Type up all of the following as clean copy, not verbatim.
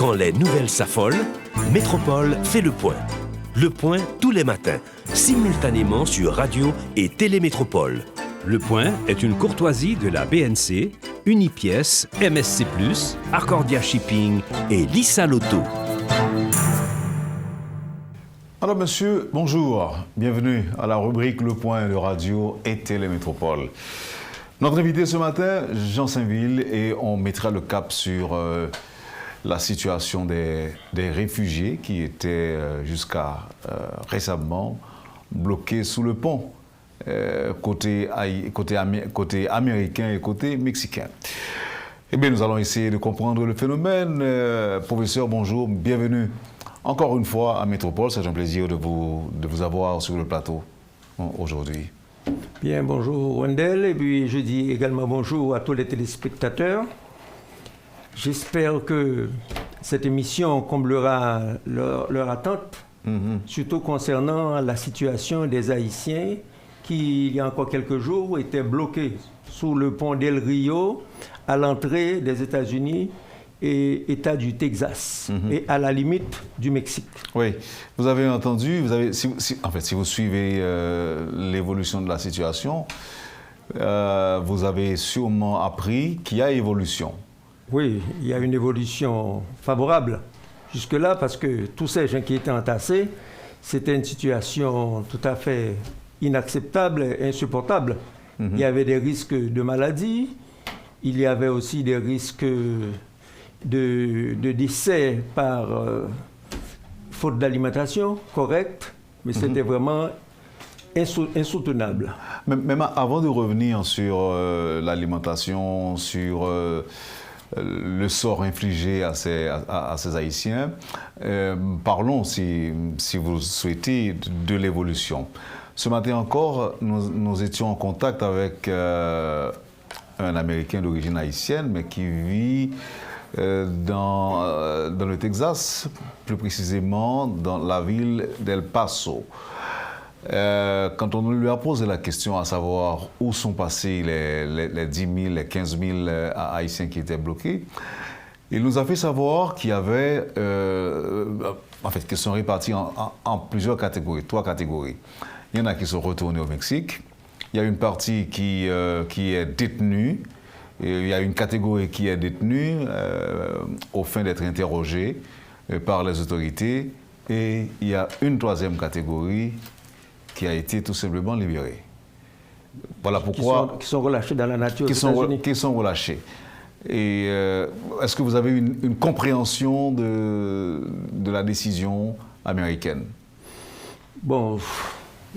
Quand les nouvelles s'affolent, Métropole fait le point. Le point tous les matins, simultanément sur Radio et Télémétropole. Le point est une courtoisie de la BNC, Unipièce, MSC+, Arcordia Shipping et Lissa Lotto. Alors monsieur, bonjour. Bienvenue à la rubrique Le Point de Radio et Télémétropole. Notre invité ce matin, Jean Saint-Ville, et on mettra le cap sur la situation des réfugiés qui étaient jusqu'à récemment bloqués sous le pont, côté américain et côté mexicain. Eh bien, nous allons essayer de comprendre le phénomène. Professeur, bonjour, bienvenue encore une fois à Métropole. C'est un plaisir de vous avoir sur le plateau aujourd'hui. Bien, bonjour Wendell, et puis je dis également bonjour à tous les téléspectateurs. J'espère que cette émission comblera leur attente, surtout concernant la situation des Haïtiens qui, il y a encore quelques jours, étaient bloqués sous le pont d'El Rio à l'entrée des États-Unis et État du Texas, et à la limite du Mexique. Oui, vous avez entendu, si vous suivez l'évolution de la situation, vous avez sûrement appris qu'il y a évolution. Oui, il y a une évolution favorable jusque-là parce que tous ces gens qui étaient entassés, c'était une situation tout à fait inacceptable et insupportable. Il y avait des risques de maladie, il y avait aussi des risques de décès par faute d'alimentation correcte, mais c'était vraiment insoutenable. Même avant de revenir sur l'alimentation, sur le sort infligé à ces Haïtiens, parlons, si vous souhaitez, de l'évolution. Ce matin encore, nous étions en contact avec un Américain d'origine haïtienne, mais qui vit dans le Texas, plus précisément dans la ville d'El Paso. Quand on lui a posé la question à savoir où sont passés les 10 000, les 15 000 Haïtiens qui étaient bloqués, il nous a fait savoir qu'il y avait, qu'ils sont répartis en plusieurs catégories, 3 catégories. Il y en a qui sont retournés au Mexique, il y a une partie qui est détenue, et il y a une catégorie qui est détenue au fin d'être interrogée par les autorités, et il y a une 3e catégorie qui a été tout simplement libérée. Voilà pourquoi... Qui sont relâchés dans la nature des États-Unis. Qui sont relâchés. Et est-ce que vous avez une compréhension de la décision américaine? Bon,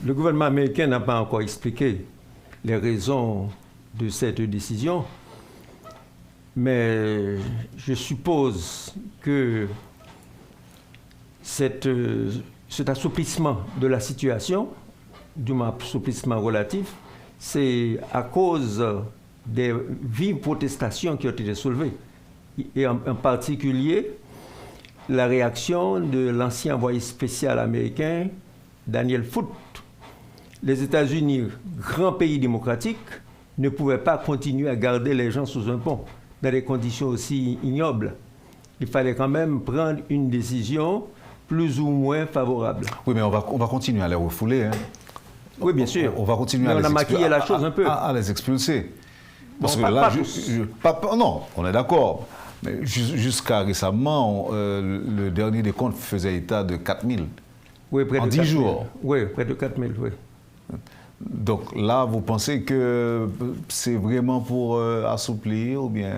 le gouvernement américain n'a pas encore expliqué les raisons de cette décision, mais je suppose que cet assouplissement de la situation, du moins assouplissement relatif, c'est à cause des vives protestations qui ont été soulevées. Et en particulier, la réaction de l'ancien envoyé spécial américain, Daniel Foote. Les États-Unis, grand pays démocratique, ne pouvaient pas continuer à garder les gens sous un pont dans des conditions aussi ignobles. Il fallait quand même prendre une décision plus ou moins favorable. Oui, mais on va continuer à les refouler. Hein. Oui, bien sûr. On va continuer mais on a maquillé la chose un peu. À les expulser. Parce bon, que là, non, on est d'accord. Mais jusqu'à récemment, le dernier décompte faisait état de 4 000. Oui, près en de 10 jours. Oui, près de 4 000, oui. Donc là, vous pensez que c'est vraiment pour assouplir ou bien...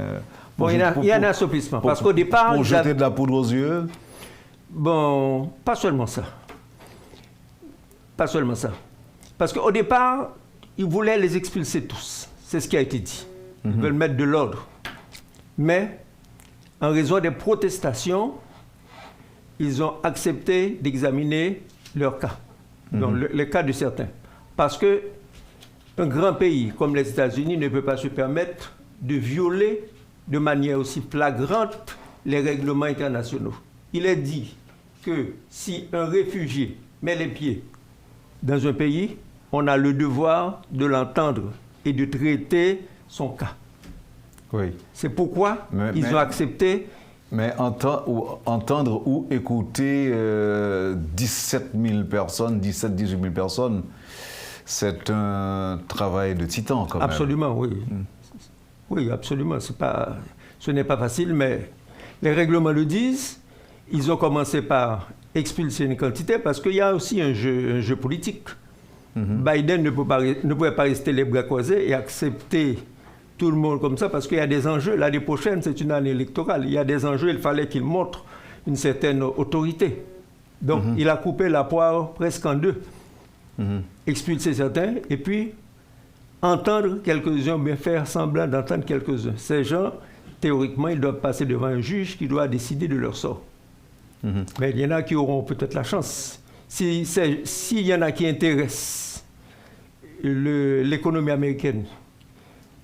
Bon, il y a un assouplissement. Parce qu'au départ... Pour jeter de la poudre aux yeux? Bon, pas seulement ça. Pas seulement ça. Parce qu'au départ, ils voulaient les expulser tous. C'est ce qui a été dit. Ils veulent mettre de l'ordre. Mais, en raison des protestations, ils ont accepté d'examiner leurs cas. Donc, les cas de certains. Parce qu'un grand pays comme les États-Unis ne peut pas se permettre de violer de manière aussi flagrante les règlements internationaux. Il est dit que si un réfugié met les pieds dans un pays, on a le devoir de l'entendre et de traiter son cas. Oui. C'est pourquoi ils ont accepté Mais entendre ou écouter 17 000 personnes, 18 000 personnes, c'est un travail de titan quand même. Absolument, oui. Oui, absolument. Ce n'est pas facile, mais les règlements le disent. Ils ont commencé par expulser une quantité parce qu'il y a aussi un jeu politique. Biden ne pouvait pas rester les bras croisés et accepter tout le monde comme ça parce qu'il y a des enjeux. L'année prochaine, c'est une année électorale. Il y a des enjeux, il fallait qu'il montre une certaine autorité. Donc, il a coupé la poire presque en deux. Expulser certains et puis entendre quelques-uns, bien faire semblant d'entendre quelques-uns. Ces gens, théoriquement, ils doivent passer devant un juge qui doit décider de leur sort. Mais il y en a qui auront peut-être la chance. S'il y en a qui intéressent l'économie américaine,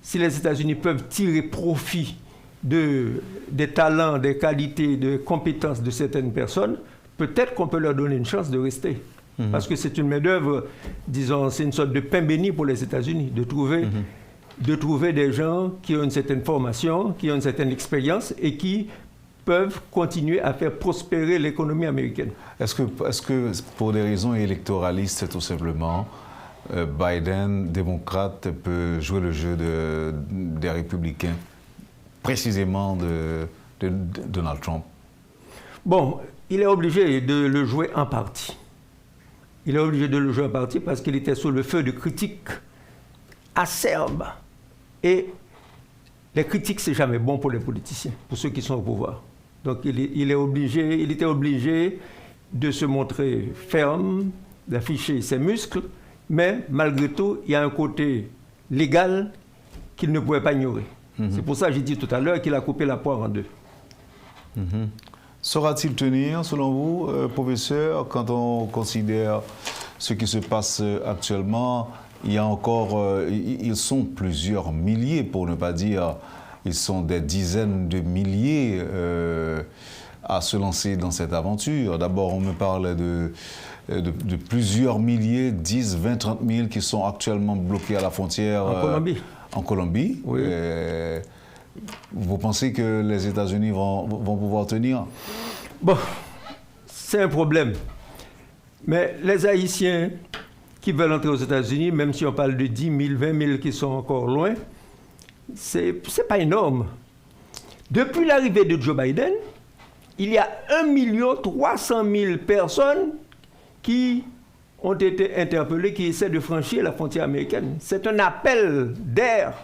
si les États-Unis peuvent tirer profit des talents, des qualités, des compétences de certaines personnes, peut-être qu'on peut leur donner une chance de rester. Parce que c'est une main-d'œuvre, disons, c'est une sorte de pain béni pour les États-Unis, de trouver des gens qui ont une certaine formation, qui ont une certaine expérience et qui peuvent continuer à faire prospérer l'économie américaine. Est-ce que pour des raisons électoralistes, tout simplement, Biden, démocrate, peut jouer le jeu des républicains, précisément de Donald Trump? Bon, il est obligé de le jouer en partie. Il est obligé de le jouer en partie parce qu'il était sous le feu de critiques acerbes. Et les critiques, c'est jamais bon pour les politiciens, pour ceux qui sont au pouvoir. Donc il était obligé de se montrer ferme, d'afficher ses muscles, mais malgré tout, il y a un côté légal qu'il ne pouvait pas ignorer. C'est pour ça que j'ai dit tout à l'heure qu'il a coupé la poire en deux. Saura-t-il tenir, selon vous, professeur, quand on considère ce qui se passe actuellement? Il y a encore, ils sont plusieurs milliers, pour ne pas dire, ils sont des dizaines de milliers à se lancer dans cette aventure. D'abord, on me parle de plusieurs milliers, 10, 20, 30 000 qui sont actuellement bloqués à la frontière. En Colombie. En Colombie. Oui. Vous pensez que les États-Unis vont pouvoir tenir? Bon, c'est un problème. Mais les Haïtiens qui veulent entrer aux États-Unis, même si on parle de 10 000, 20 000 qui sont encore loin, c'est pas énorme. Depuis l'arrivée de Joe Biden, il y a 1 300 000 personnes qui ont été interpellées, qui essaient de franchir la frontière américaine. C'est un appel d'air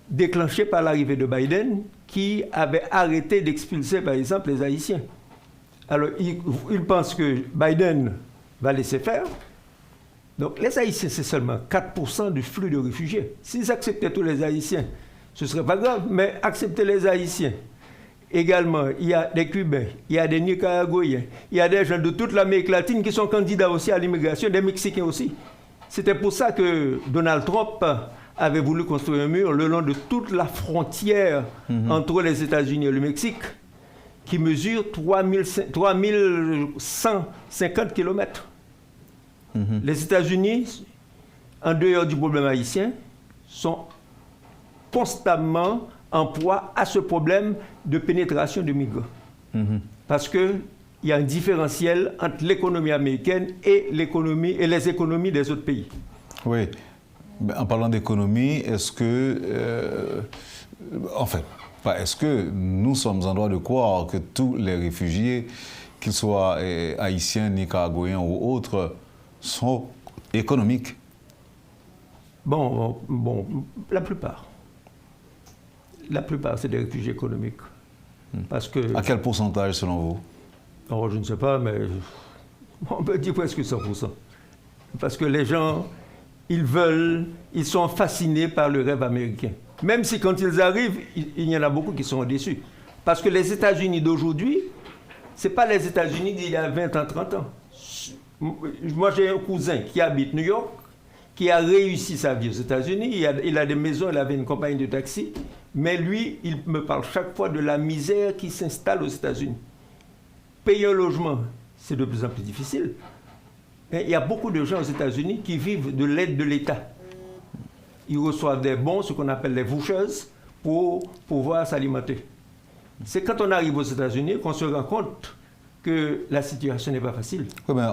déclenché par l'arrivée de Biden qui avait arrêté d'expulser, par exemple, les Haïtiens. Alors, ils pensent que Biden va laisser faire. Donc, les Haïtiens, c'est seulement 4% du flux de réfugiés. S'ils acceptaient tous les Haïtiens, ce ne serait pas grave, mais accepter les Haïtiens. Également, il y a des Cubains, il y a des Nicaraguayens, il y a des gens de toute l'Amérique latine qui sont candidats aussi à l'immigration, des Mexicains aussi. C'était pour ça que Donald Trump avait voulu construire un mur le long de toute la frontière entre les États-Unis et le Mexique, qui mesure 3150 km. Les États-Unis, en dehors du problème haïtien, sont constamment en proie à ce problème de pénétration de migrants. Parce qu'il y a un différentiel entre l'économie américaine et les économies des autres pays. Oui. En parlant d'économie, est-ce que... est-ce que nous sommes en droit de croire que tous les réfugiés, qu'ils soient haïtiens, nicaraguayens ou autres, sont économiques? Bon, la plupart. La plupart, c'est des réfugiés économiques. Parce que... À quel pourcentage, selon vous? Oh, je ne sais pas, mais on peut dire presque 100%. Parce que les gens, ils sont fascinés par le rêve américain. Même si quand ils arrivent, il y en a beaucoup qui sont déçus. Parce que les États-Unis d'aujourd'hui, ce n'est pas les États-Unis d'il y a 20 ans, 30 ans. Moi, j'ai un cousin qui habite New York, qui a réussi sa vie aux États-Unis. Il a des maisons, il avait une compagnie de taxi. Mais lui, il me parle chaque fois de la misère qui s'installe aux États-Unis. Payer un logement, c'est de plus en plus difficile. Et il y a beaucoup de gens aux États-Unis qui vivent de l'aide de l'État. Ils reçoivent des bons, ce qu'on appelle les vouchers, pour pouvoir s'alimenter. C'est quand on arrive aux États-Unis qu'on se rend compte que la situation n'est pas facile. Oui, mais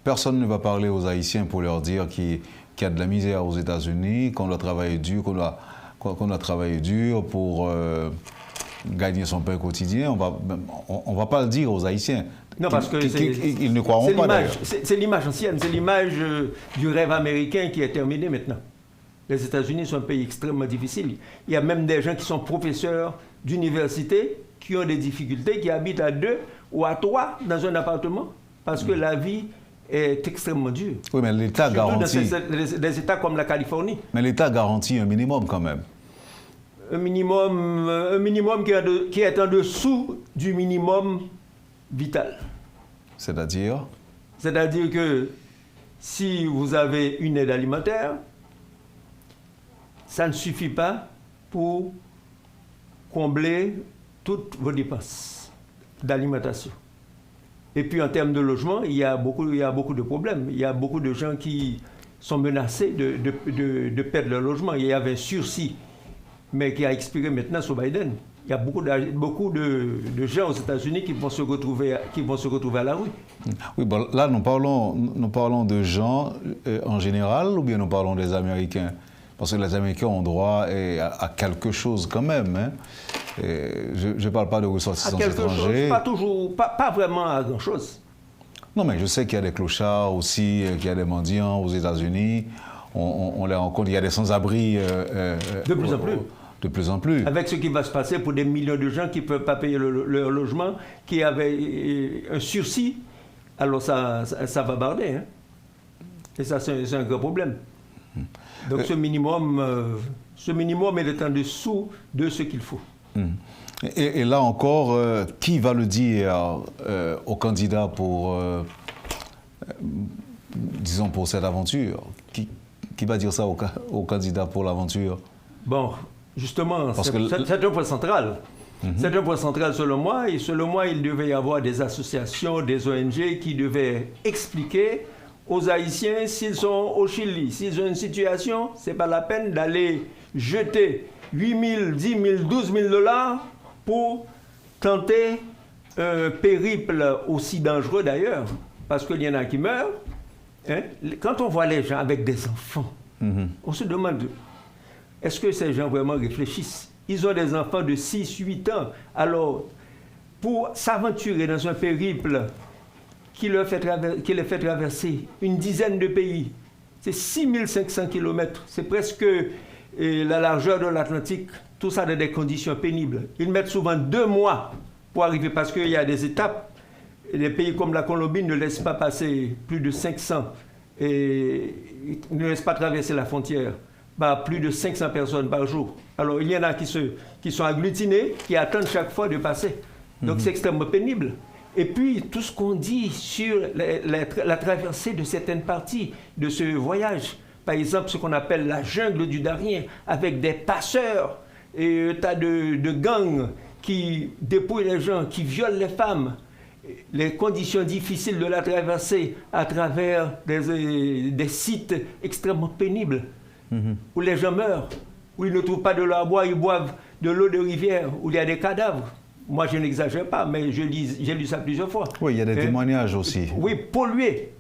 personne ne va parler aux Haïtiens pour leur dire qu'il y a de la misère aux États-Unis, qu'on doit travailler dur, qu'on doit travailler dur pour gagner son pain quotidien. On va pas le dire aux Haïtiens. Non, parce que ils ne croiront pas d'ailleurs. C'est l'image ancienne, c'est l'image du rêve américain qui est terminé maintenant. Les États-Unis sont un pays extrêmement difficile. Il y a même des gens qui sont professeurs d'université qui ont des difficultés, qui habitent à 2 ou à 3 dans un appartement parce que la vie est extrêmement dure. Oui, mais l'État garantit. Dans des États comme la Californie. Mais l'État garantit un minimum quand même. Un minimum qui est en dessous du minimum vital. C'est-à-dire? C'est-à-dire que si vous avez une aide alimentaire, ça ne suffit pas pour combler toutes vos dépenses d'alimentation. Et puis en termes de logement, il y a beaucoup de problèmes. Il y a beaucoup de gens qui sont menacés de perdre leur logement. Il y avait un sursis, mais qui a expiré maintenant sous Biden. Il y a beaucoup de gens aux États-Unis qui vont se retrouver à la rue. Oui, bon, là nous parlons de gens en général ou bien nous parlons des Américains? Parce que les Américains ont droit à quelque chose quand même. Hein. Je ne parle pas de ressortissants étrangers. Pas vraiment à grand-chose. Non, mais je sais qu'il y a des clochards aussi, qu'il y a des mendiants aux États-Unis. On les rencontre, il y a des sans-abri. De plus en plus. De plus en plus. Avec ce qui va se passer pour des millions de gens qui ne peuvent pas payer leur logement, qui avaient un sursis, alors ça va barder. Hein. Et ça, c'est un grand problème. Donc ce minimum est en dessous de ce qu'il faut. Et là encore, qui va le dire aux candidats pour cette aventure? Qui va dire ça aux candidats pour l'aventure? Bon, justement, c'est un point central. C'est un point central selon moi. Et selon moi, il devait y avoir des associations, des ONG qui devaient expliquer aux Haïtiens, s'ils sont au Chili, s'ils ont une situation, ce n'est pas la peine d'aller jeter 8 000, 10 000, 12 000 $ pour tenter un périple aussi dangereux d'ailleurs, parce qu'il y en a qui meurent. Hein? Quand on voit les gens avec des enfants, on se demande, est-ce que ces gens vraiment réfléchissent? Ils ont des enfants de 6, 8 ans. Alors, pour s'aventurer dans un périple qui les fait traverser une dizaine de pays. C'est 6500 km. C'est presque la largeur de l'Atlantique. Tout ça dans des conditions pénibles. Ils mettent souvent 2 mois pour arriver parce qu'il y a des étapes. Et les pays comme la Colombie ne laissent pas passer plus de 500 et ne laissent pas traverser la frontière par plus de 500 personnes par jour. Alors il y en a qui sont agglutinés, qui attendent chaque fois de passer. Donc c'est extrêmement pénible. Et puis, tout ce qu'on dit sur la traversée de certaines parties de ce voyage, par exemple, ce qu'on appelle la jungle du Darien, avec des passeurs et un tas de gangs qui dépouillent les gens, qui violent les femmes, les conditions difficiles de la traversée à travers des sites extrêmement pénibles, où les gens meurent, où ils ne trouvent pas de l'eau à boire, ils boivent de l'eau de rivière, où il y a des cadavres. Moi, je n'exagère pas, mais j'ai lu ça plusieurs fois. Oui, il y a des témoignages aussi. Oui, pollués.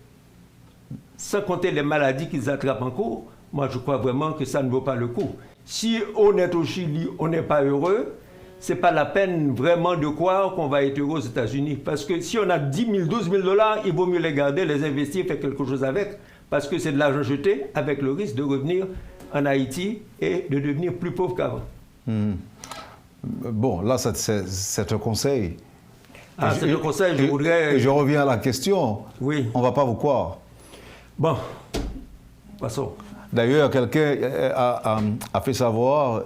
Sans compter les maladies qu'ils attrapent en cours, moi, je crois vraiment que ça ne vaut pas le coup. Si on est au Chili, on n'est pas heureux, ce n'est pas la peine vraiment de croire qu'on va être heureux aux États-Unis. Parce que si on a 10 000, 12 000 $, il vaut mieux les garder, les investir, faire quelque chose avec. Parce que c'est de l'argent jeté, avec le risque de revenir en Haïti et de devenir plus pauvre qu'avant. Bon, là, c'est un conseil. Ah, c'est un conseil, je voudrais... Et je reviens à la question. Oui. On ne va pas vous croire. Bon, passons. D'ailleurs, quelqu'un a fait savoir,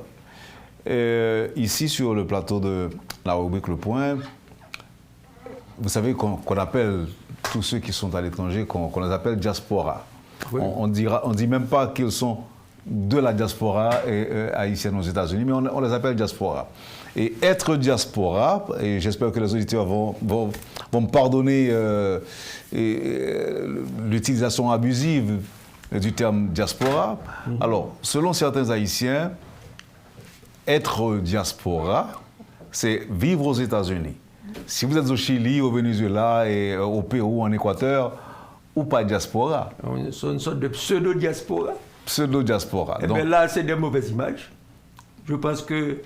ici sur le plateau de la rubrique Le Point, vous savez qu'on appelle tous ceux qui sont à l'étranger, qu'on les appelle diaspora. Oui. On dit même pas qu'ils sont de la diaspora haïtienne aux États-Unis, mais on les appelle diaspora. Et être diaspora, et j'espère que les auditeurs vont me pardonner l'utilisation abusive du terme diaspora. Alors, selon certains Haïtiens, être diaspora, c'est vivre aux États-Unis. Si vous êtes au Chili, au Venezuela, et au Pérou, en Équateur, ou pas diaspora. C'est une sorte de pseudo-diaspora. Pseudo-diaspora. Et bien là, c'est des mauvaises images. Je pense que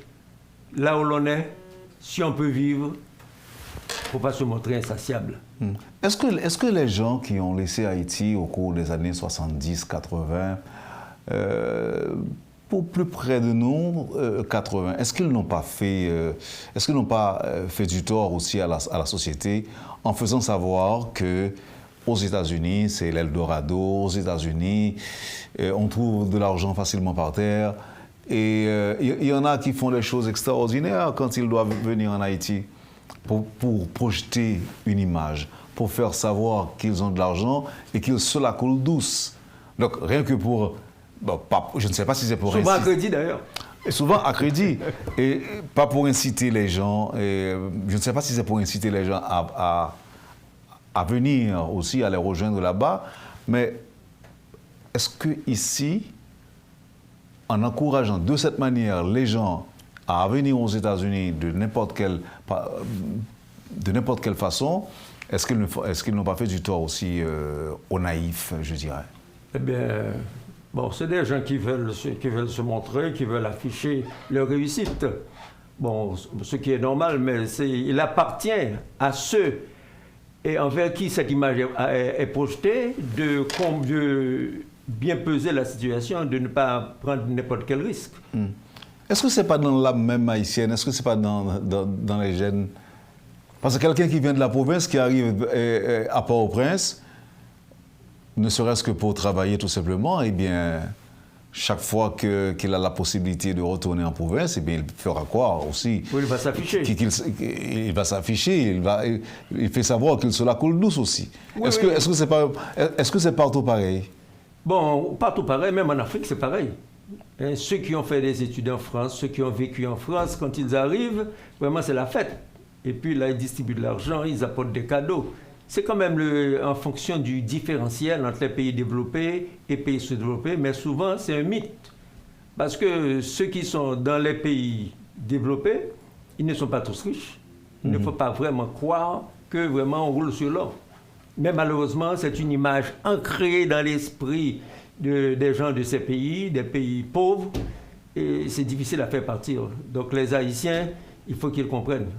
là où l'on est, si on peut vivre, il ne faut pas se montrer insatiable. Est-ce que les gens qui ont laissé Haïti au cours des années 70-80, pour plus près de nous, 80, est-ce qu'ils n'ont pas fait du tort aussi à la société en faisant savoir que aux États-Unis, c'est l'Eldorado, aux États-Unis, on trouve de l'argent facilement par terre, et il y en a qui font des choses extraordinaires quand ils doivent venir en Haïti pour projeter une image, pour faire savoir qu'ils ont de l'argent et qu'ils se la coulent douce. Donc rien que pour... Bon, je ne sais pas si c'est pour souvent à crédit d'ailleurs. Et souvent à crédit. Et pas pour inciter les gens. Et je ne sais pas si c'est pour inciter les gens à venir aussi, à les rejoindre là-bas. Mais est-ce que ici, en encourageant de cette manière les gens à venir aux États-Unis de n'importe quelle façon, est-ce qu'ils n'ont pas fait du tort aussi aux naïfs, je dirais? Eh bien... Bon, c'est des gens qui veulent se montrer, qui veulent afficher leur réussite. Bon, ce qui est normal, mais il appartient à ceux et envers qui cette image est projetée de bien peser la situation, de ne pas prendre n'importe quel risque. Est-ce que ce n'est pas dans l'âme même haïtienne? Est-ce que ce n'est pas dans les gènes? Parce que quelqu'un qui vient de la province, qui arrive à Port-au-Prince, ne serait-ce que pour travailler tout simplement, eh bien, chaque fois qu'il a la possibilité de retourner en province, eh bien, il fera croire aussi. Oui, il va s'afficher. Il va s'afficher, il fait savoir qu'il se la coule douce aussi. Oui, Est-ce que c'est partout pareil? Bon, partout pareil, même en Afrique, c'est pareil. Et ceux qui ont fait des études en France, ceux qui ont vécu en France, quand ils arrivent, vraiment, c'est la fête. Et puis là, ils distribuent de l'argent, ils apportent des cadeaux. C'est quand même en fonction du différentiel entre les pays développés et pays sous-développés, mais souvent c'est un mythe. Parce que ceux qui sont dans les pays développés, ils ne sont pas tous riches. Il ne faut pas vraiment croire que vraiment on roule sur l'or. Mais malheureusement, c'est une image ancrée dans l'esprit des gens de ces pays, des pays pauvres, et c'est difficile à faire partir. Donc les Haïtiens, il faut qu'ils comprennent.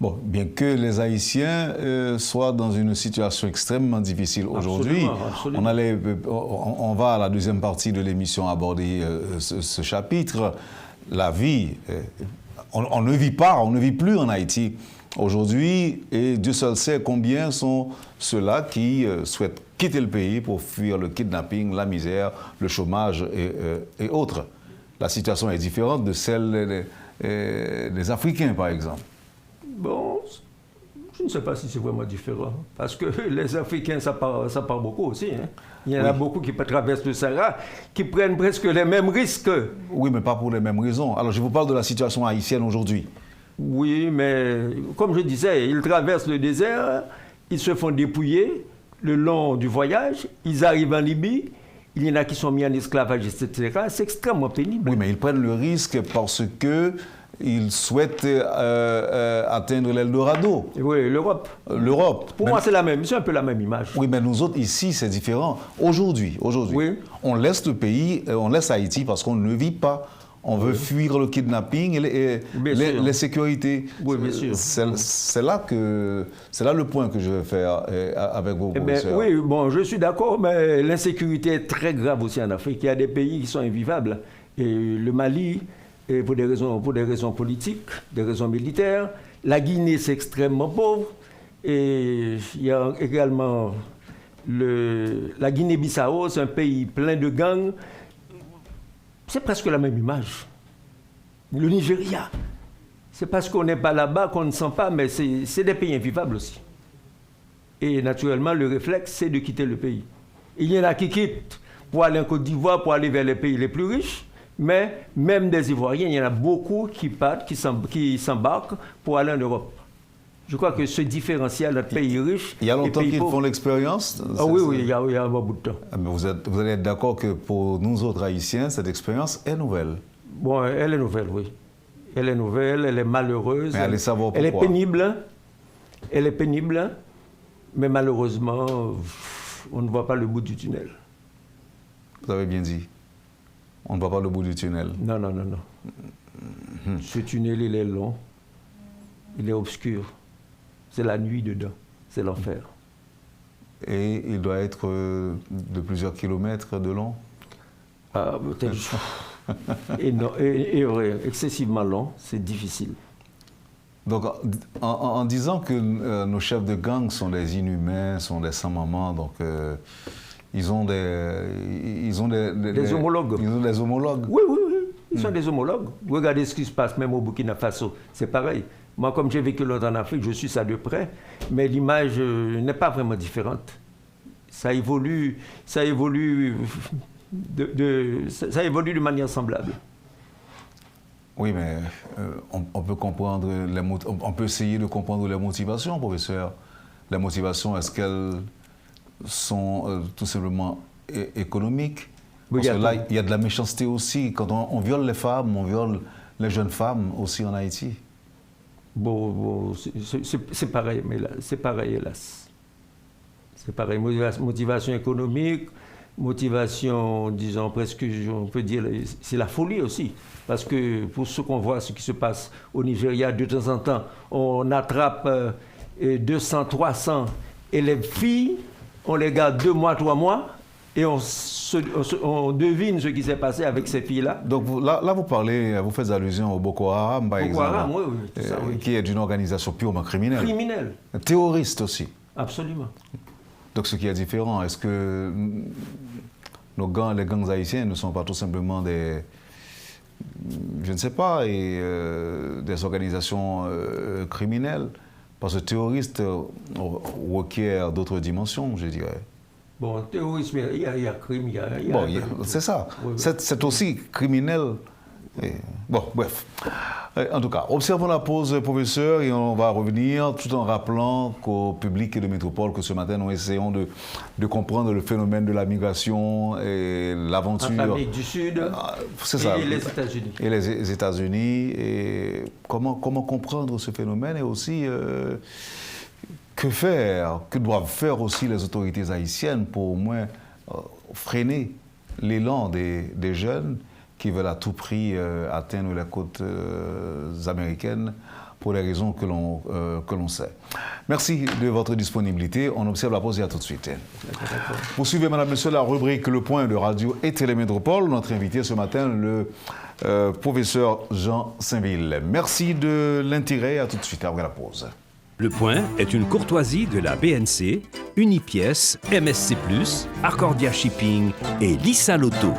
Bon, bien que les Haïtiens soient dans une situation extrêmement difficile aujourd'hui, on va à la deuxième partie de l'émission aborder ce chapitre. La vie, on ne vit plus en Haïti aujourd'hui, et Dieu seul sait combien sont ceux-là qui souhaitent quitter le pays pour fuir le kidnapping, la misère, le chômage et autres. La situation est différente de celle des Africains, par exemple. Bon, je ne sais pas si c'est vraiment différent. Parce que les Africains, ça part beaucoup aussi. Hein. Il y en a beaucoup qui traversent le Sahara, qui prennent presque les mêmes risques. Oui, mais pas pour les mêmes raisons. Alors, je vous parle de la situation haïtienne aujourd'hui. Oui, mais comme je disais, ils traversent le désert, ils se font dépouiller le long du voyage, ils arrivent en Libye, il y en a qui sont mis en esclavage, etc. C'est extrêmement pénible. Oui, mais ils prennent le risque parce que ils souhaitent atteindre l'Eldorado. Oui, l'Europe. Pour moi, c'est un peu la même image. Oui, mais nous autres, ici, c'est différent. Aujourd'hui, oui. On laisse le pays, on laisse Haïti parce qu'on ne vit pas. On veut fuir le kidnapping et les sécurités. Oui, bien sûr. C'est là le point que je veux faire avec vos professeurs. Oui, bon, je suis d'accord, mais l'insécurité est très grave aussi en Afrique. Il y a des pays qui sont invivables. Et le Mali... Et pour des raisons politiques, des raisons militaires. La Guinée, c'est extrêmement pauvre. Et il y a également la Guinée-Bissau, c'est un pays plein de gangs. C'est presque la même image. Le Nigeria, c'est parce qu'on n'est pas là-bas qu'on ne sent pas, mais c'est des pays invivables aussi. Et naturellement, le réflexe, c'est de quitter le pays. Il y en a qui quittent pour aller en Côte d'Ivoire, pour aller vers les pays les plus riches. Mais même des Ivoiriens, il y en a beaucoup qui partent, qui s'embarquent pour aller en Europe. Je crois que ce différentiel entre pays riches... Il y a longtemps qu'ils font l'expérience? Oui, il y a un bon bout de temps. Mais vous allez être d'accord que pour nous autres Haïtiens, cette expérience est nouvelle? Bon, elle est nouvelle, oui. Elle est nouvelle, elle est malheureuse. Mais allez savoir elle est pourquoi. pénible. Elle est pénible, mais malheureusement, on ne voit pas le bout du tunnel. Vous avez bien dit. On ne voit pas le bout du tunnel. Non, non, non, non. Ce tunnel, il est long. Il est obscur. C'est la nuit dedans. C'est l'enfer. Et il doit être de plusieurs kilomètres de long. Ah, peut-être. Excessivement long, c'est difficile. Donc, en disant que nos chefs de gang sont des inhumains, sont des sans-mamans, donc ils ont des homologues. Ils ont des homologues. Oui, oui, oui. Ils sont des homologues. Regardez ce qui se passe même au Burkina Faso. C'est pareil. Moi, comme j'ai vécu longtemps en Afrique, je suis ça de près, mais l'image n'est pas vraiment différente. Ça évolue de manière semblable. Oui, mais on peut comprendre on peut essayer de comprendre les motivations, professeur. Les motivations, est-ce qu'elles sont tout simplement économiques? Parce que là, il y a de la méchanceté aussi. Quand on viole les femmes, on viole les jeunes femmes aussi en Haïti. Bon, c'est pareil, mais là, c'est pareil, hélas. C'est pareil. Motivation économique, motivation, disons, presque, on peut dire, c'est la folie aussi. Parce que pour ce qu'on voit, ce qui se passe au Nigeria, de temps en temps, on attrape 200, 300 élèves filles, on les garde 2 mois, 3 mois, et on devine ce qui s'est passé avec ces filles-là. Donc là, vous faites allusion au Boko Haram, par exemple. Boko Haram, oui, ça, oui. Qui est d'une organisation purement criminelle. Criminelle. Terroriste aussi. Absolument. Donc ce qui est différent, est-ce que les gangs haïtiens ne sont pas tout simplement des, je ne sais pas, des organisations criminelles? Parce que terroriste requiert d'autres dimensions, je dirais. Bon, terrorisme, il y a crime, il y a... Bon, c'est ça. Oui, oui. C'est aussi criminel. Bon, bref. En tout cas, observons la pause, professeur, et on va revenir tout en rappelant qu'au public et de métropole que ce matin, nous essayons de comprendre le phénomène de la migration et l'aventure. L'Amérique du Sud et les États-Unis. Et les États-Unis. Et comment comprendre ce phénomène et aussi que faire, que doivent faire aussi les autorités haïtiennes pour au moins freiner l'élan des jeunes qui veulent à tout prix atteindre les côtes américaines pour les raisons que l'on sait. Merci de votre disponibilité. On observe la pause et à tout de suite. Vous suivez, madame, monsieur, la rubrique Le Point de Radio et Télémétropole. Notre invité ce matin, le professeur Jean Saint-Ville. Merci de l'intérêt. À tout de suite après la pause. Le Point est une courtoisie de la BNC, Unipièce, MSC+, Accordia Shipping et Lissa Lotto.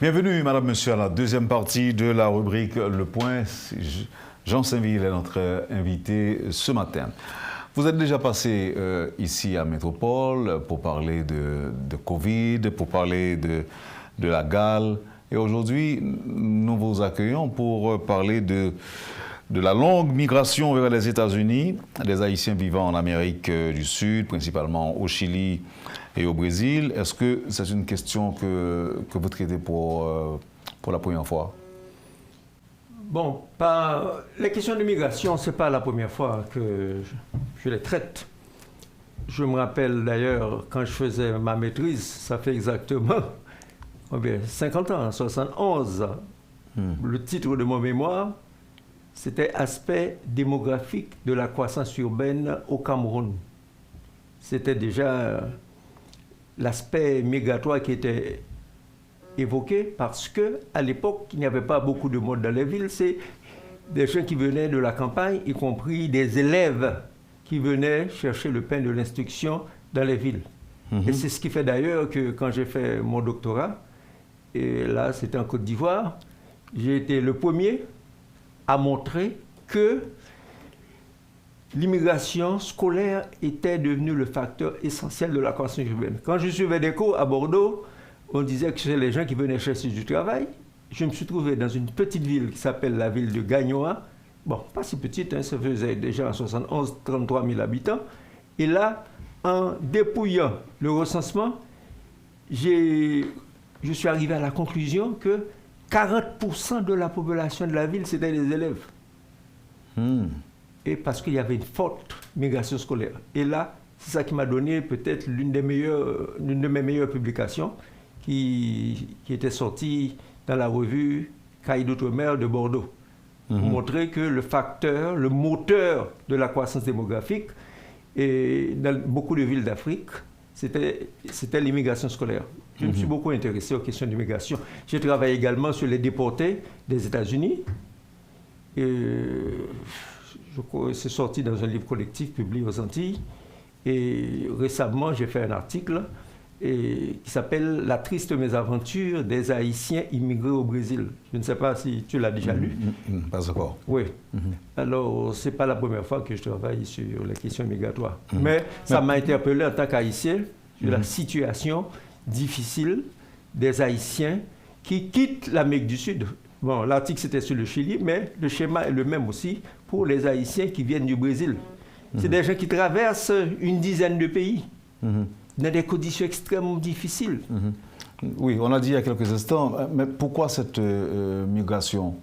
Bienvenue, madame, monsieur, à la deuxième partie de la rubrique Le Point. Jean Saint-Ville est notre invité ce matin. Vous êtes déjà passé ici à Métropole pour parler de Covid, pour parler de la gale. Et aujourd'hui, nous vous accueillons pour parler de la longue migration vers les États-Unis, des Haïtiens vivant en Amérique du Sud, principalement au Chili et au Brésil. Est-ce que c'est une question que vous traitez pour la première fois? Bon, les questions de migration, ce n'est pas la première fois que je les traite. Je me rappelle d'ailleurs, quand je faisais ma maîtrise, ça fait exactement 50 ans, 71. Le titre de mon mémoire, c'était « Aspect démographique de la croissance urbaine au Cameroun ». C'était déjà l'aspect migratoire qui était évoqué parce qu'à l'époque, il n'y avait pas beaucoup de monde dans les villes. C'est des gens qui venaient de la campagne, y compris des élèves qui venaient chercher le pain de l'instruction dans les villes. Et c'est ce qui fait d'ailleurs que quand j'ai fait mon doctorat, et là c'était en Côte d'Ivoire, j'ai été le premier à montrer que l'immigration scolaire était devenue le facteur essentiel de la croissance urbaine. Quand je suivais des cours à Bordeaux, on disait que c'était les gens qui venaient chercher du travail. Je me suis trouvé dans une petite ville qui s'appelle la ville de Gagnoa. Bon, pas si petite, hein, ça faisait déjà en 71 33 000 habitants. Et là, en dépouillant le recensement, je suis arrivé à la conclusion que 40% de la population de la ville, c'était les élèves. Et parce qu'il y avait une forte migration scolaire. Et là, c'est ça qui m'a donné peut-être l'une de mes meilleures publications qui était sortie dans la revue Cahiers d'outre-mer de Bordeaux. Pour montrer que le moteur de la croissance démographique, et dans beaucoup de villes d'Afrique, c'était l'immigration scolaire. Je me suis beaucoup intéressé aux questions d'immigration. J'ai travaillé également sur les déportés des États-Unis. Je crois que c'est sorti dans un livre collectif publié aux Antilles. Et récemment, j'ai fait un article qui s'appelle « La triste mésaventure des Haïtiens immigrés au Brésil ». Je ne sais pas si tu l'as déjà lu. Pas encore. Oui. Alors, ce n'est pas la première fois que je travaille sur les questions migratoires. Mais ça m'a interpellé en tant qu'Haïtien sur la situation difficile des Haïtiens qui quittent l'Amérique du Sud. Bon, l'article c'était sur le Chili, mais le schéma est le même aussi pour les Haïtiens qui viennent du Brésil. C'est des gens qui traversent une dizaine de pays dans des conditions extrêmement difficiles. Oui, on a dit il y a quelques instants, mais pourquoi cette migration?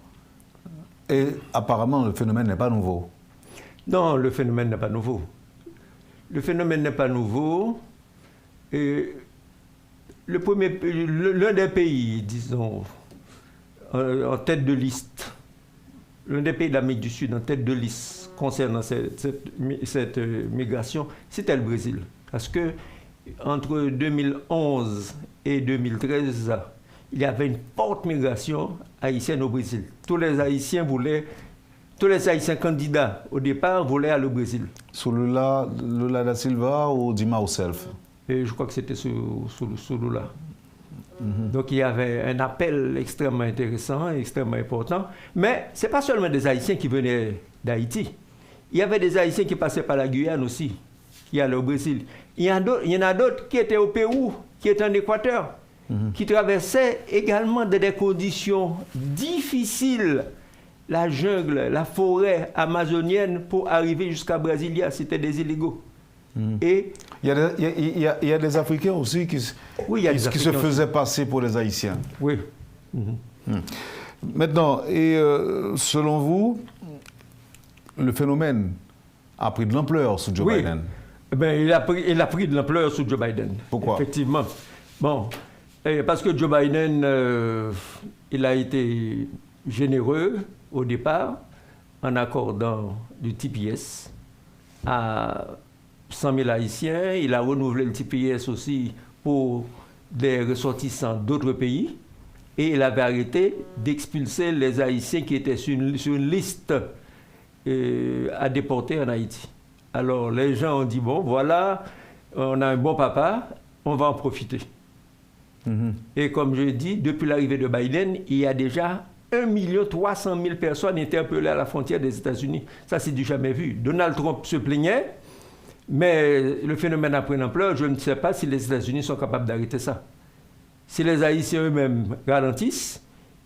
Et apparemment, le phénomène n'est pas nouveau. Non, le phénomène n'est pas nouveau. Le phénomène n'est pas nouveau. L'un des pays, disons, en tête de liste, l'un des pays d'Amérique du Sud en tête de liste concernant cette migration, c'était le Brésil. Parce que entre 2011 et 2013, il y avait une forte migration haïtienne au Brésil. Tous les Haïtiens candidats au départ voulaient aller au Brésil. Sous Lula da Silva ou Dilma Rousseff? Et je crois que c'était sous Lula. Donc il y avait un appel extrêmement intéressant, extrêmement important. Mais ce n'est pas seulement des Haïtiens qui venaient d'Haïti. Il y avait des Haïtiens qui passaient par la Guyane aussi, qui allaient au Brésil. Il y en a d'autres qui étaient au Pérou, qui étaient en Équateur, qui traversaient également des conditions difficiles, la jungle, la forêt amazonienne, pour arriver jusqu'à Brasilia. C'était des illégaux. Et il y a des Africains aussi qui se faisaient passer pour des Haïtiens. Oui. Maintenant, selon vous, le phénomène a pris de l'ampleur sous Joe Biden? Ben, il a pris de l'ampleur sous Joe Biden. Pourquoi? Effectivement. Bon, parce que Joe Biden, il a été généreux au départ en accordant du TPS à 100 000 Haïtiens. Il a renouvelé le TPS aussi pour des ressortissants d'autres pays. Et il avait arrêté d'expulser les Haïtiens qui étaient sur une liste à déporter en Haïti. Alors les gens ont dit, bon, voilà, on a un bon papa, on va en profiter. Et comme je dis, depuis l'arrivée de Biden, il y a déjà 1 300 000 personnes interpellées à la frontière des États-Unis. Ça, c'est du jamais vu. Donald Trump se plaignait, mais le phénomène a pris une ampleur. Je ne sais pas si les États-Unis sont capables d'arrêter ça. Si les Haïtiens eux-mêmes ralentissent,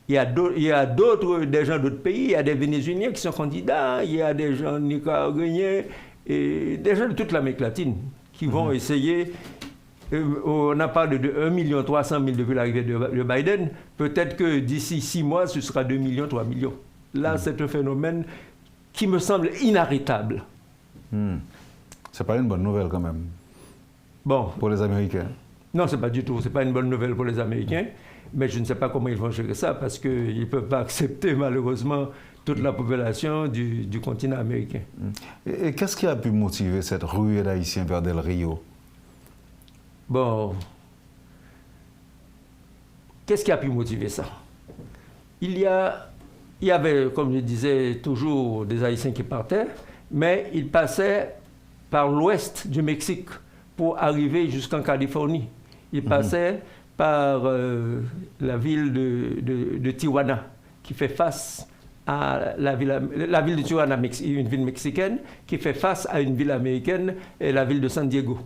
il y a des gens d'autres pays, il y a des Vénézuéliens qui sont candidats, il y a des gens nicaraguayens, et des gens de toute l'Amérique latine qui vont essayer. On a parlé de 1 300 000 depuis l'arrivée de Biden. Peut-être que d'ici 6 mois, ce sera 2 millions, 3 millions. Là, c'est un phénomène qui me semble inarrêtable. C'est pas une bonne nouvelle quand même. Bon. Pour les Américains. Non, c'est pas du tout. C'est pas une bonne nouvelle pour les Américains. Mais je ne sais pas comment ils vont gérer ça parce qu'ils ne peuvent pas accepter malheureusement toute la population du continent américain. Et qu'est-ce qui a pu motiver cette ruée d'Haïtiens vers Del Rio? Bon, qu'est-ce qui a pu motiver ça? Il y avait, comme je disais, toujours des Haïtiens qui partaient, mais ils passaient par l'ouest du Mexique pour arriver jusqu'en Californie. Ils passaient par la ville de Tijuana, qui fait face à la ville de Tijuana, une ville mexicaine, qui fait face à une ville américaine, et la ville de San Diego.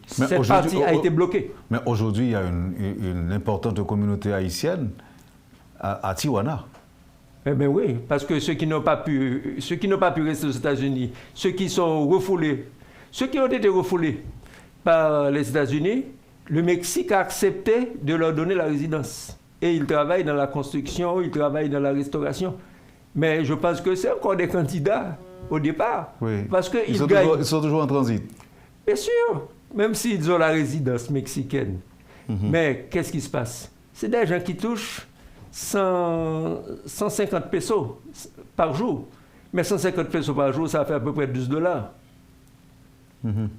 Cette partie a été bloquée. Mais aujourd'hui, il y a une importante communauté haïtienne à Tijuana. Eh bien oui, parce que ceux qui n'ont pas pu rester aux États-Unis, ceux qui sont refoulés, ceux qui ont été refoulés par les États-Unis, le Mexique a accepté de leur donner la résidence. et ils travaillent dans la construction, ils travaillent dans la restauration. Mais je pense que c'est encore des candidats au départ. Oui. Parce qu'ils ils sont toujours en transit. Bien sûr, même s'ils ont la résidence mexicaine. Mais qu'est-ce qui se passe? C'est des gens qui touchent 150 pesos par jour. Mais 150 pesos par jour, ça fait à peu près $12.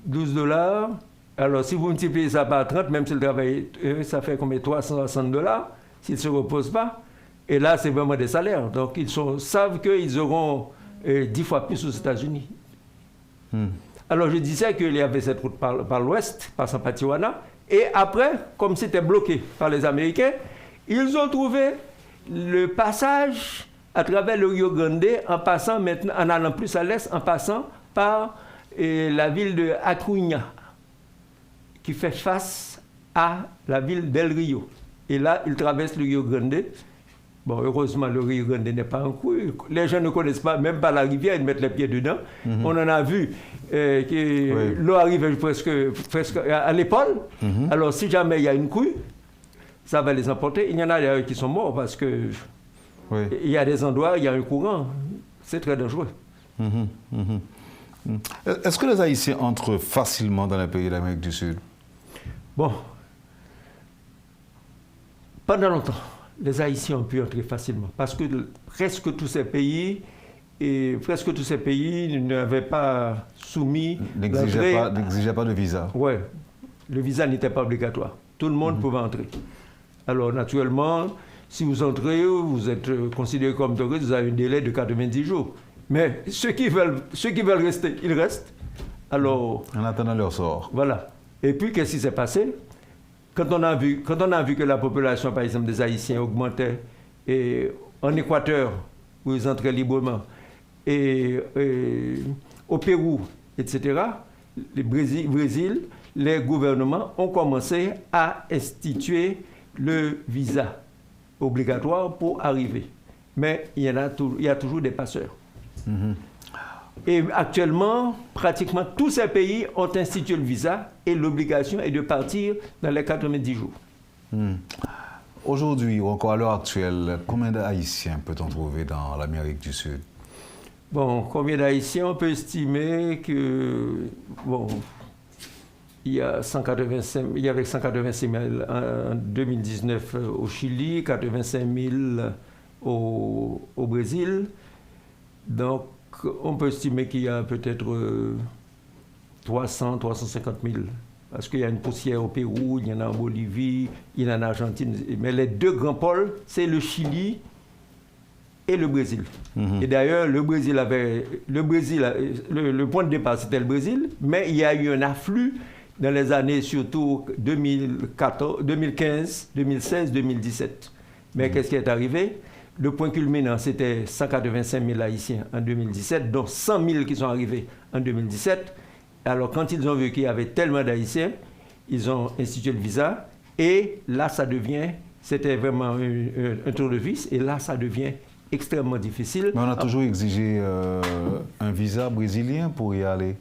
$12. Alors, si vous multipliez ça par 30, même si le travail, ça fait combien? $360 s'ils ne se reposent pas. Et là, c'est vraiment des salaires. Donc, ils savent qu'ils auront 10 fois plus aux États-Unis. Alors, je disais qu'il y avait cette route par l'ouest, par San Patijuana. Et après, comme c'était bloqué par les Américains, ils ont trouvé le passage à travers le Rio Grande, en passant maintenant, en allant plus à l'est, en passant par la ville de Acuña, qui fait face à la ville d'El Rio. Et là, ils traversent le Rio Grande. Bon, heureusement, le Rio Grande n'est pas un coup. Les gens ne connaissent pas, même pas la rivière, ils mettent les pieds dedans. On en a vu que l'eau arrive presque à l'épaule. Alors, si jamais il y a une couille, ça va les emporter. Il y en a d'ailleurs qui sont morts parce que il y a des endroits, il y a un courant. C'est très dangereux. Est-ce que les Haïtiens entrent facilement dans les pays d'Amérique du Sud? Bon. Pendant longtemps, les Haïtiens ont pu entrer facilement parce que presque tous ces pays n'avaient pas soumis... N'exigeaient pas de visa. Oui, le visa n'était pas obligatoire. Tout le monde pouvait entrer. Alors, naturellement, si vous entrez, vous êtes considéré comme touriste, vous avez un délai de 90 jours. Mais ceux qui veulent rester, ils restent. Alors, en attendant leur sort. Voilà. Et puis, qu'est-ce qui s'est passé? Quand on a vu que la population, par exemple, des Haïtiens augmentait, et en Équateur, où ils entraient librement, et au Pérou, etc., le Brésil, les gouvernements ont commencé à instituer le visa obligatoire pour arriver. Mais il y a toujours des passeurs. Et actuellement, pratiquement tous ces pays ont institué le visa et l'obligation est de partir dans les 90 jours. Aujourd'hui, ou encore à l'heure actuelle, combien d'Haïtiens peut-on trouver dans l'Amérique du Sud? Bon, combien d'Haïtiens? On peut estimer que, bon, il y avait 185 000 en 2019 au Chili, 85 000 au Brésil. Donc, on peut estimer qu'il y a peut-être 300, 350 000. Parce qu'il y a une poussière au Pérou, il y en a en Bolivie, il y en a en Argentine. Mais les deux grands pôles, c'est le Chili et le Brésil. Et d'ailleurs, le point de départ, c'était le Brésil, mais il y a eu un afflux dans les années surtout 2015, 2016, 2017. Mais qu'est-ce qui est arrivé? Le point culminant, c'était 185 000 Haïtiens en 2017, dont 100 000 qui sont arrivés en 2017. Alors, quand ils ont vu qu'il y avait tellement d'Haïtiens, ils ont institué le visa. Et là, c'était vraiment un tour de vis. Et là, ça devient extrêmement difficile. Mais on a toujours exigé un visa brésilien pour y aller.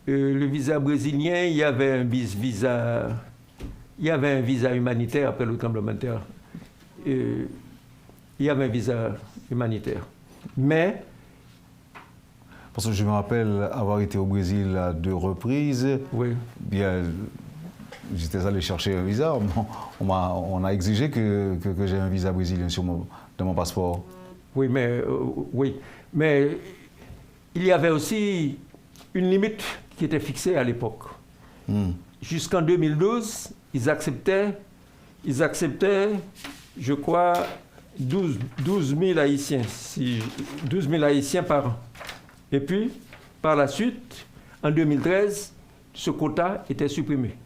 Le visa brésilien, il y avait un visa humanitaire après le tremblement de terre. Il y avait un visa humanitaire. Mais... Parce que je me rappelle avoir été au Brésil à 2 reprises. Oui. Bien, j'étais allé chercher un visa. On a exigé que j'ai un visa brésilien dans mon passeport. Oui, mais il y avait aussi une limite qui était fixée à l'époque. Jusqu'en 2012, ils acceptaient, je crois, 12 000 Haïtiens, 12 000 Haïtiens par an. Et puis, par la suite, en 2013, ce quota était supprimé.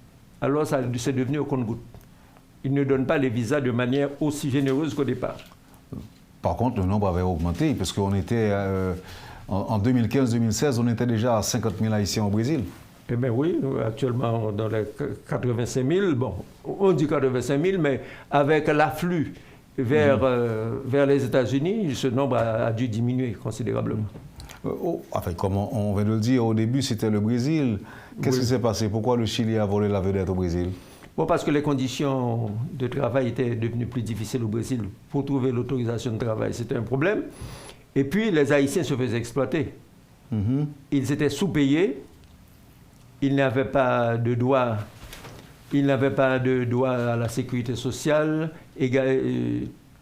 Alors, c'est devenu au compte-gouttes. Ils ne donnent pas les visas de manière aussi généreuse qu'au départ. Par contre, le nombre avait augmenté, parce qu'on était, en 2015-2016, on était déjà à 50 000 Haïtiens au Brésil. Eh bien oui, actuellement, dans les 85 000, bon, on dit 85 000, mais avec l'afflux vers les États-Unis, ce nombre a dû diminuer considérablement. Enfin, comme on vient de le dire, au début, c'était le Brésil. Qu'est-ce qui s'est passé? Pourquoi le Chili a volé la vedette au Brésil? Bon, parce que les conditions de travail étaient devenues plus difficiles au Brésil. Pour trouver l'autorisation de travail, c'était un problème. Et puis, les Haïtiens se faisaient exploiter. Ils étaient sous-payés. Ils n'avaient pas de droit. Ils n'avaient pas de droit à la sécurité sociale.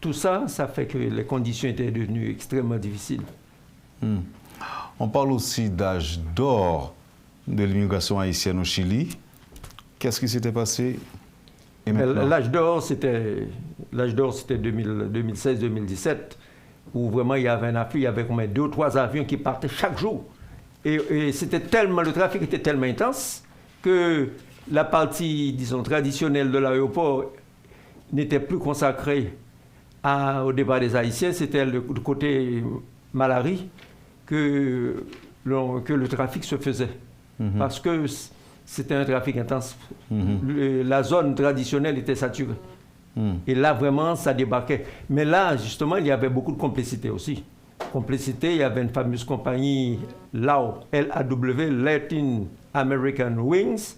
Tout ça, ça fait que les conditions étaient devenues extrêmement difficiles. On parle aussi d'âge d'or de l'immigration haïtienne au Chili. Qu'est-ce qui s'était passé? L'âge d'or, c'était 2016-2017, où vraiment il y avait un afflux, il y avait comme 2 ou 3 avions qui partaient chaque jour. Et c'était tellement, le trafic était tellement intense que la partie, disons, traditionnelle de l'aéroport n'était plus consacrée au départ des Haïtiens, c'était le côté Malari que le trafic se faisait. Parce que c'était un trafic intense. La zone traditionnelle était saturée. Et là, vraiment, ça débarquait. Mais là, justement, il y avait beaucoup de complicité aussi. Complicité, il y avait une fameuse compagnie LAW, L-A-W, Latin American Wings.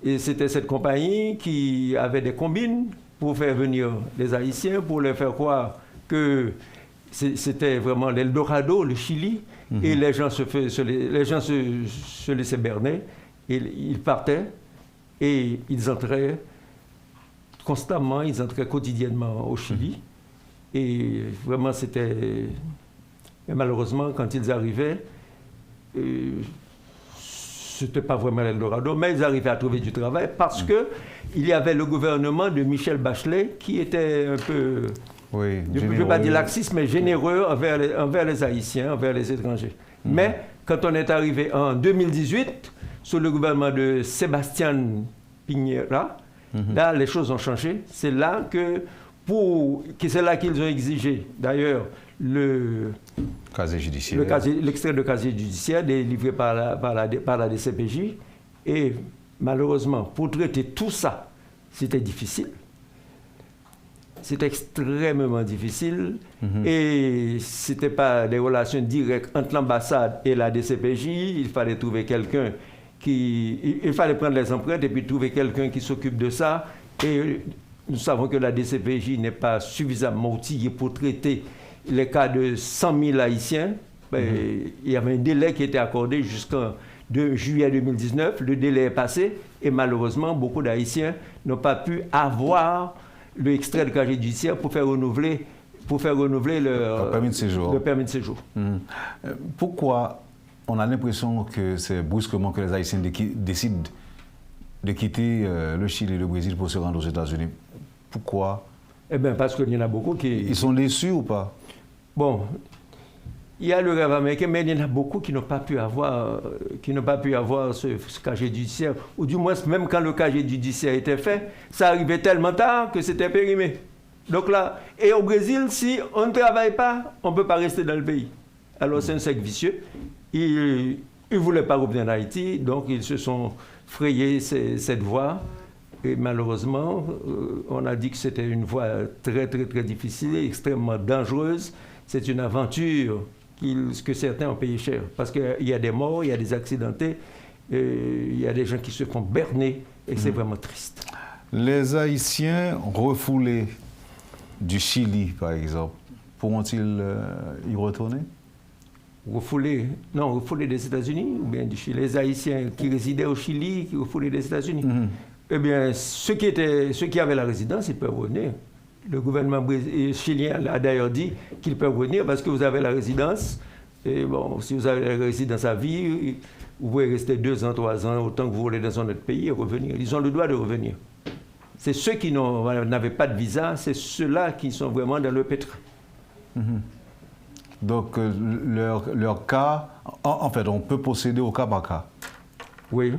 Et c'était cette compagnie qui avait des combines pour faire venir les Haïtiens, pour leur faire croire que c'était vraiment l'Eldorado, le Chili. Et les gens se laissaient berner. Ils partaient et ils entraient constamment, ils entraient quotidiennement au Chili. Et vraiment, c'était... Et malheureusement, quand ils arrivaient, c'était pas vraiment l'Eldorado, mais ils arrivaient à trouver du travail parce que il y avait le gouvernement de Michel Bachelet qui était un peu, je ne veux pas dire laxiste, mais généreux envers les Haïtiens, envers les étrangers. Mais quand on est arrivé en 2018, sous le gouvernement de Sébastien Piñera, là, les choses ont changé. C'est là qu'ils ont exigé, d'ailleurs, l'extrait de casier judiciaire délivré par la DCPJ. Et malheureusement, pour traiter tout ça, c'était difficile. C'était extrêmement difficile. Et ce n'était pas des relations directes entre l'ambassade et la DCPJ. Il fallait trouver quelqu'un il fallait prendre les empreintes et puis trouver quelqu'un qui s'occupe de ça. Et nous savons que la DCPJ n'est pas suffisamment outillée pour traiter les cas de 100 000 Haïtiens. Il y avait un délai qui était accordé jusqu'en juillet 2019. Le délai est passé et malheureusement, beaucoup d'Haïtiens n'ont pas pu avoir le extrait de casier judiciaire pour faire renouveler leur permis de séjour. Pourquoi on a l'impression que c'est brusquement que les Haïtiens décident de quitter le Chili et le Brésil pour se rendre aux États-Unis? Pourquoi? Eh bien, parce qu'il y en a beaucoup qui... Ils sont déçus ou pas? Bon, il y a le rêve américain, mais il y en a beaucoup qui n'ont pas pu avoir, ce casier judiciaire. Ou du moins, même quand le casier judiciaire était fait, ça arrivait tellement tard que c'était périmé. Donc là, et au Brésil, si on ne travaille pas, on ne peut pas rester dans le pays. Alors c'est un cercle vicieux. Ils ne voulaient pas revenir en Haïti, donc ils se sont frayés cette voie. Et malheureusement, on a dit que c'était une voie très, très, très difficile, extrêmement dangereuse. C'est une aventure que certains ont payé cher. Parce qu'il y a des morts, il y a des accidentés, il y a des gens qui se font berner, et c'est vraiment triste. Les Haïtiens refoulés du Chili, par exemple, pourront-ils y retourner? Refoulés des États-Unis ou bien du Chili? Les Haïtiens qui résidaient au Chili, qui refoulés des États-Unis? Eh bien, ceux qui avaient la résidence, ils peuvent revenir. Le gouvernement chilien a d'ailleurs dit qu'ils peuvent revenir parce que vous avez la résidence. Et bon, si vous avez la résidence à vie, vous pouvez rester 2 ans, 3 ans, autant que vous voulez dans un autre pays et revenir. Ils ont le droit de revenir. C'est ceux qui n'avaient pas de visa, c'est ceux-là qui sont vraiment dans le pétrin. Donc, leur cas, en fait, on peut procéder au cas par cas. Oui.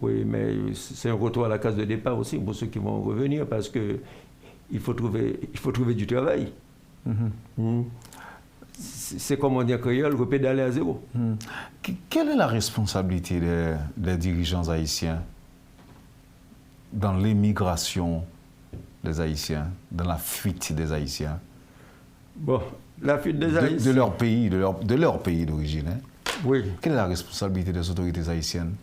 Oui, mais c'est un retour à la case de départ aussi pour ceux qui vont revenir parce qu'il faut trouver du travail. C'est comme on dit en créole, repédaler à zéro. Quelle est la responsabilité des dirigeants haïtiens dans l'émigration des Haïtiens, dans la fuite des Haïtiens? Bon, la fuite des Haïtiens... De leur pays d'origine. Oui. Quelle est la responsabilité des autorités haïtiennes?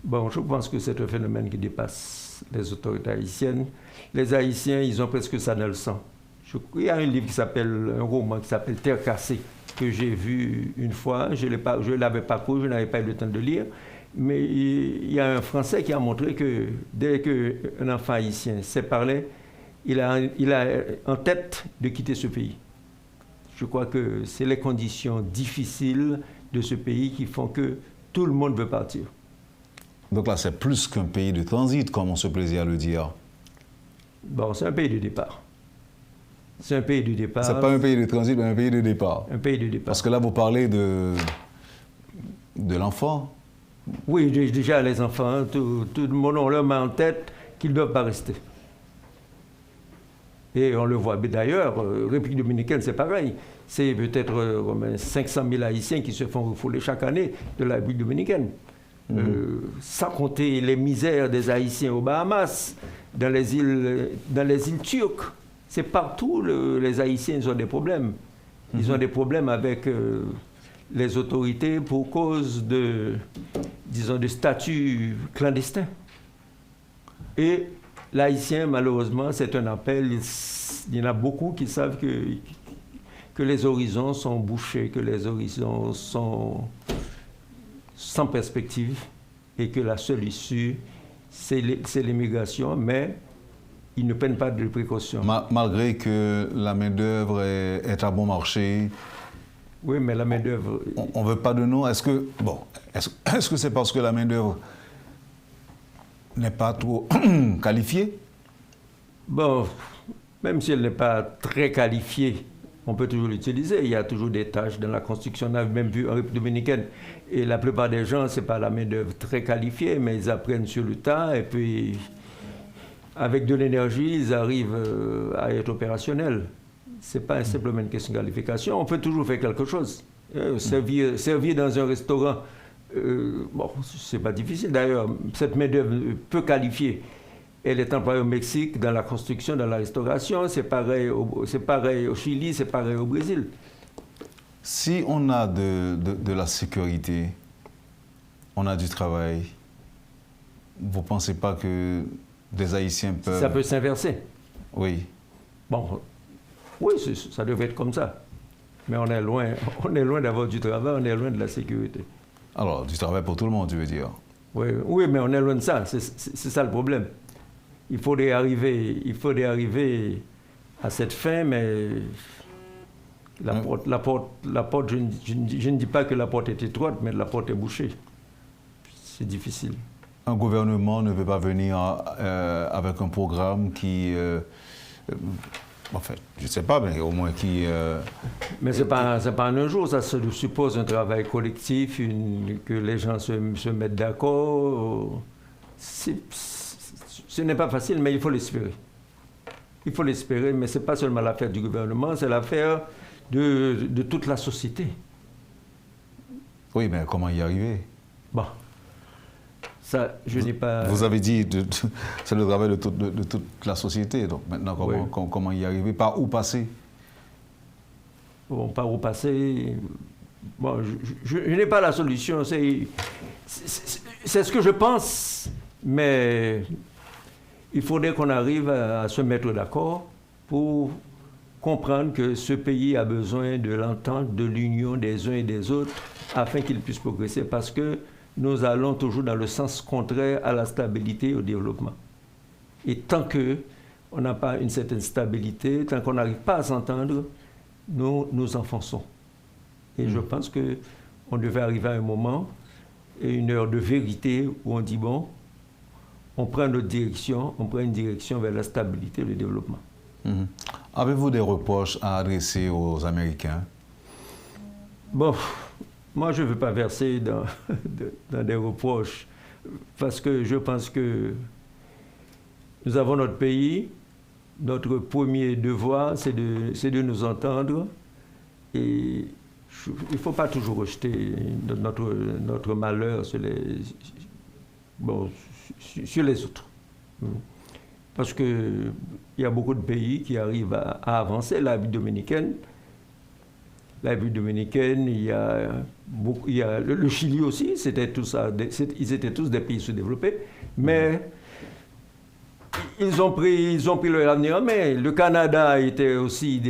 Bon, je pense que c'est un phénomène qui dépasse les autorités haïtiennes. Les Haïtiens, ils ont presque ça dans le sang. Il y a un livre un roman qui s'appelle Terre cassée, que j'ai vu une fois. Je ne l'avais pas couru, je n'avais pas eu le temps de lire. Mais il y a un Français qui a montré que dès qu'un enfant haïtien sait parler, il a en tête de quitter ce pays. Je crois que c'est les conditions difficiles de ce pays qui font que tout le monde veut partir. Donc là, c'est plus qu'un pays de transit, comme on se plaisait à le dire. Bon, c'est un pays de départ. C'est un pays de départ. C'est pas un pays de transit, mais un pays de départ. Un pays de départ. Parce que là, vous parlez de l'enfant. Oui, déjà les enfants, tout le monde, on leur met en tête qu'ils ne doivent pas rester. Et on le voit. Mais d'ailleurs, République dominicaine, c'est pareil. C'est peut-être 500 000 Haïtiens qui se font refouler chaque année de la République dominicaine. Sans compter les misères des Haïtiens aux Bahamas, dans les îles turques. C'est partout, les Haïtiens, ils ont des problèmes. Ils ont des problèmes avec les autorités pour cause de statut clandestin. Et l'Haïtien, malheureusement, c'est un appel. Il y en a beaucoup qui savent que les horizons sont bouchés, que les horizons sont sans perspective et que la seule issue, c'est l'immigration, mais ils ne prennent pas de précautions. Malgré que la main-d'œuvre est à bon marché. Oui, mais la main-d'œuvre. On ne veut pas de nom. Est-ce que c'est parce que la main-d'œuvre n'est pas trop qualifiée? Bon, même si elle n'est pas très qualifiée, on peut toujours l'utiliser. Il y a toujours des tâches dans la construction. On a même vu en République dominicaine. Et la plupart des gens, ce n'est pas la main-d'œuvre très qualifiée, mais ils apprennent sur le tas et puis, avec de l'énergie, ils arrivent à être opérationnels. Ce n'est pas simplement une question de qualification. On peut toujours faire quelque chose. Servir dans un restaurant, bon, ce n'est pas difficile. D'ailleurs, cette main-d'œuvre peu qualifiée, elle est employée au Mexique, dans la construction, dans la restauration. C'est pareil au Chili, c'est pareil au Brésil. Si on a de la sécurité, on a du travail, vous ne pensez pas que des Haïtiens peuvent... Ça peut s'inverser. Oui. Bon, oui, ça devrait être comme ça. Mais on est loin d'avoir du travail, on est loin de la sécurité. Alors, du travail pour tout le monde, tu veux dire? Oui, mais on est loin de ça. C'est ça le problème. Il faudrait arriver à cette fin, mais la porte, je ne dis pas que la porte est étroite, mais la porte est bouchée. C'est difficile. Un gouvernement ne peut pas venir avec un programme qui... en fait, je ne sais pas, mais au moins qui... Mais ce n'est pas en un jour, ça suppose un travail collectif, que les gens se mettent d'accord. Ce n'est pas facile, mais il faut l'espérer. Il faut l'espérer, mais ce n'est pas seulement l'affaire du gouvernement, c'est l'affaire de toute la société. Oui, mais comment y arriver? Bon. Ça, je n'ai pas... Vous avez dit que c'est le travail de toute la société. Donc maintenant, comment y arriver? Par où passer? Bon, par où passer? Bon, je n'ai pas la solution. C'est ce que je pense, mais il faudrait qu'on arrive à se mettre d'accord pour comprendre que ce pays a besoin de l'entente, de l'union des uns et des autres afin qu'il puisse progresser, parce que nous allons toujours dans le sens contraire à la stabilité et au développement. Et tant qu'on n'a pas une certaine stabilité, tant qu'on n'arrive pas à s'entendre, nous nous enfonçons. Et je pense qu'on devait arriver à un moment, et une heure de vérité, où on dit, bon, on prend notre direction, on prend une direction vers la stabilité et le développement. Avez-vous des reproches à adresser aux Américains? Bon, moi je ne veux pas verser dans des reproches, parce que je pense que nous avons notre pays, notre premier devoir, c'est de nous entendre, et il ne faut pas toujours rejeter notre malheur sur les autres. Parce qu'il y a beaucoup de pays qui arrivent à avancer. La République dominicaine, il y a le Chili aussi, ils étaient tous des pays sous-développés. Mais Ils ont pris leur avenir en main. Le Canada était aussi,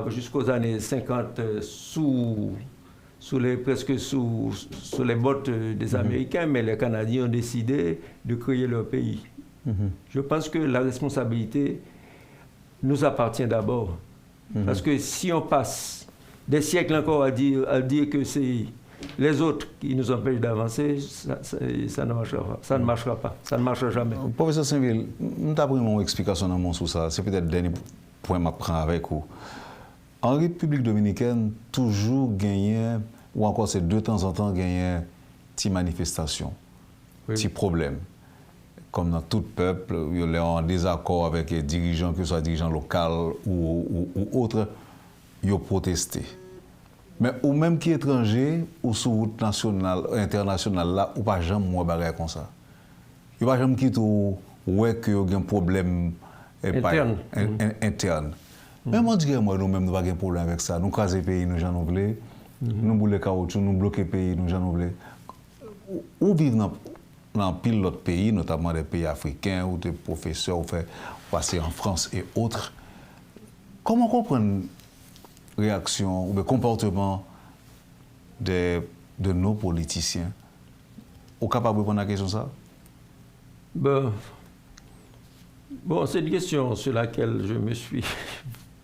jusqu'aux années 50, sous les bottes des Américains, mais les Canadiens ont décidé de créer leur pays. Je pense que la responsabilité nous appartient d'abord. Parce que si on passe des siècles encore à dire que c'est les autres qui nous empêchent d'avancer, ça ne marchera pas. Ça ne marchera pas. Ça ne marchera jamais. Professeur Saint-Ville, nous avons pris mon explication sur ça. C'est peut-être le dernier point que je prends avec vous. En République dominicaine, toujours gagné, ou encore c'est de temps en temps gagné, des manifestations, des problèmes. Comme dans tout peuple, il y a en désaccord avec les dirigeants, que ce soit dirigeants locaux ou autres, ils ont protesté. Mais ou même qui est étranger, ou sur route nationale, internationale, là, ou pas jamais moi bagarre comme ça. Il pas jamais quitter ouais que y a un problème interne. Mais moi dis moi nous même nous pas un problème avec ça. Nous craser pays nous j'en voulons. Nous bouler caoutchouc, nous bloquer pays nous j'en voulons. Ou vivre dans pile d'autres pays, notamment des pays africains ou des professeurs ou fait passer en France et autres. Comment comprendre réaction ou le comportement de nos politiciens? Vous capable de répondre à la question ça? Bon, c'est une question sur laquelle je ne me suis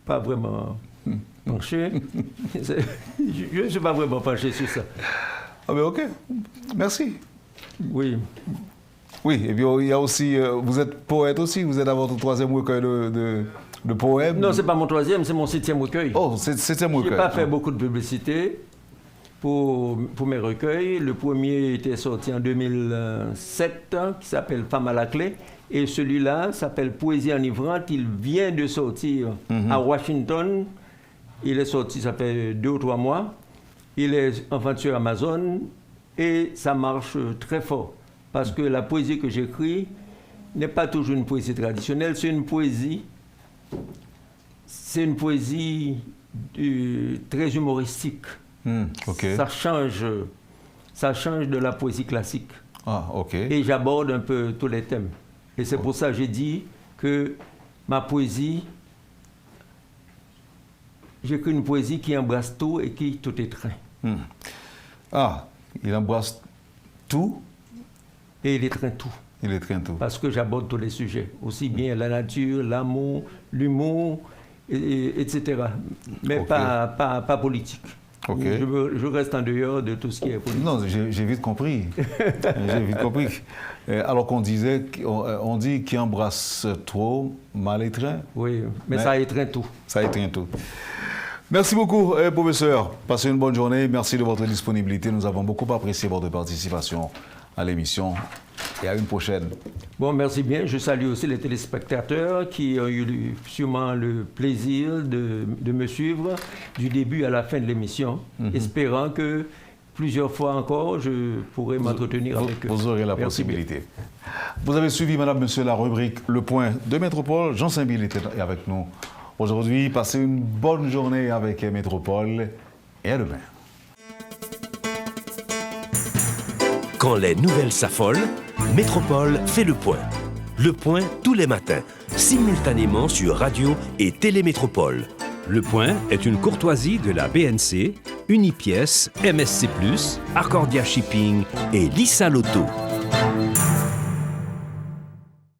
pas vraiment penché. Je ne suis pas vraiment penché sur ça. Ah ben ok, merci. Oui. Oui, et puis il y a aussi, vous êtes poète aussi, vous êtes à votre 3e recueil de poèmes. Non, ce n'est pas mon 3e, c'est mon 7e recueil. Oh, 7e recueil. Je n'ai pas fait beaucoup de publicité pour mes recueils. Le premier était sorti en 2007, qui s'appelle Femme à la clé. Et celui-là s'appelle Poésie enivrante. Il vient de sortir à Washington. Il est sorti, ça fait 2 ou 3 mois. Il est en vente sur Amazon et ça marche très fort. Parce que la poésie que j'écris n'est pas toujours une poésie traditionnelle, c'est une poésie très humoristique. Okay. Ça change de la poésie classique. Ah, ok. Et j'aborde un peu tous les thèmes. Et c'est pour ça que j'ai dit que ma poésie, j'écris une poésie qui embrasse tout et qui tout étreint. Ah, il embrasse tout? Et il étreint tout. Il étreint tout. Parce que j'aborde tous les sujets, aussi bien la nature, l'amour, l'humour, etc. Mais pas politique. Okay. Je reste en dehors de tout ce qui est politique. Non, j'ai vite compris. J'ai vite compris. Alors qu'on dit qu'il embrasse trop, mal étreint. Oui, mais ça étreint tout. Ça étreint tout. Merci beaucoup, professeur. Passez une bonne journée. Merci de votre disponibilité. Nous avons beaucoup apprécié votre participation à l'émission. Et à une prochaine. Bon, merci bien. Je salue aussi les téléspectateurs qui ont eu sûrement le plaisir de me suivre du début à la fin de l'émission, espérant que plusieurs fois encore, je pourrai m'entretenir avec eux. Vous aurez la possibilité. Vous avez suivi, madame, monsieur, la rubrique Le Point de Métropole. Jean Saint-Ville était avec nous aujourd'hui. Passez une bonne journée avec Métropole et à demain. Quand les nouvelles s'affolent, Métropole fait le point. Le point tous les matins, simultanément sur Radio et Télémétropole. Le Point est une courtoisie de la BNC, Unipièce, MSC+, Accordia Shipping et Lisa Lotto.